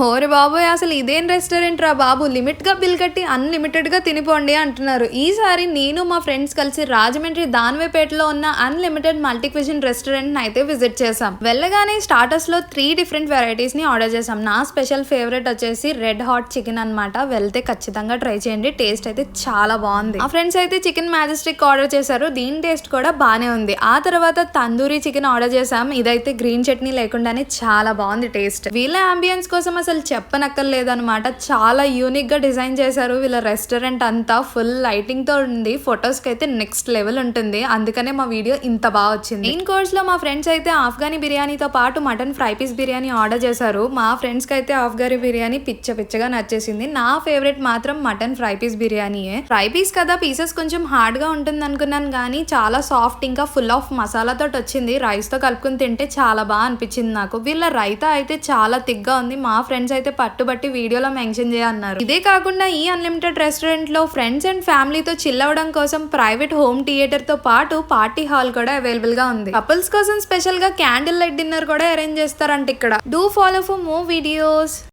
ఓరి బాబోయ్! అసలు ఇదేం రెస్టారెంట్ రా బాబు! లిమిట్‌గా బిల్ కట్టి అన్‌లిమిటెడ్‌గా తినిపోండి అంటున్నారు. ఈసారి నేను మా ఫ్రెండ్స్ కలిసి రాజమండ్రి దానవేపేటలో ఉన్న అన్‌లిమిటెడ్ మల్టీ క్విజిన్ రెస్టారెంట్‌ని అయితే విజిట్ చేసాం. వెళ్ళగానే స్టార్టర్స్‌లో 3 డిఫరెంట్ వెరైటీస్‌ని ఆర్డర్ చేసాం. నా స్పెషల్ ఫేవరెట్ వచ్చేసి రెడ్ హాట్ చికెన్ అన్నమాట. వెళ్తే ఖచ్చితంగా ట్రై చేయండి. టేస్ట్ అయితే చాలా బాగుంది. మా ఫ్రెండ్స్ అయితే చికెన్ మ్యాజెస్టిక్ ఆర్డర్ చేశారు. దీని టేస్ట్ కూడా బానే ఉంది. ఆ తర్వాత తందూరి చికెన్ ఆర్డర్ చేసాం. ఇదైతే గ్రీన్ చట్నీ లేకుండానే చాలా బాగుంది టేస్ట్. వీళ్ళ అంబియన్స్ కోసం అసలు చెప్పనక్కర్లేదన్నమాట. చాలా యూనిక్ గా డిజైన్ చేశారు. వీళ్ళ రెస్టారెంట్ అంతా ఫుల్ లైటింగ్ తో ఉంది. ఫొటోస్ కి అయితే నెక్స్ట్ లెవెల్ ఉంటుంది. అందుకనే మా వీడియో ఇంత బాగా వచ్చింది. మెయిన్ కోర్స్ లో మా ఫ్రెండ్స్ అయితే ఆఫ్ఘనీ బిర్యానీతో పాటు mutton fry piece biryani order చేశారు. మా ఫ్రెండ్స్ కి అయితే ఆఫ్ఘనీ బిర్యానీ పిచ్చగా నచ్చేసింది. నా ఫేవరెట్ మాత్రం మటన్ ఫ్రై పీస్ బిర్యానీయే. ఫ్రై పీస్ కదా, పీసెస్ కొంచెం హార్డ్ గా ఉంటుంది అనుకున్నాను కానీ చాలా సాఫ్ట్, ఇంకా ఫుల్ ఆఫ్ మసాలాతో వచ్చింది. రైస్ తో కలుపుకుని తింటే చాలా బాగా అనిపించింది నాకు. వీళ్ళ రైతా అయితే చాలా థిక్ గా ఉంది. మా ఫ్రెండ్స్ అయితే పట్టుబట్టి వీడియోలో మెన్షన్ చేయన్నారు. ఇదే కాకుండా ఈ అన్లిమిటెడ్ రెస్టారెంట్ లో ఫ్రెండ్స్ అండ్ ఫ్యామిలీతో చిల్ అవ్వడం కోసం ప్రైవేట్ హోమ్ థియేటర్ తో పాటు పార్టీ హాల్ కూడా అవైలబుల్ గా ఉంది. కపుల్స్ కోసం స్పెషల్ గా క్యాండిల్ లైట్ డిన్నర్ కూడా అరేంజ్ చేస్తారంట ఇక్కడ. Do follow for more videos.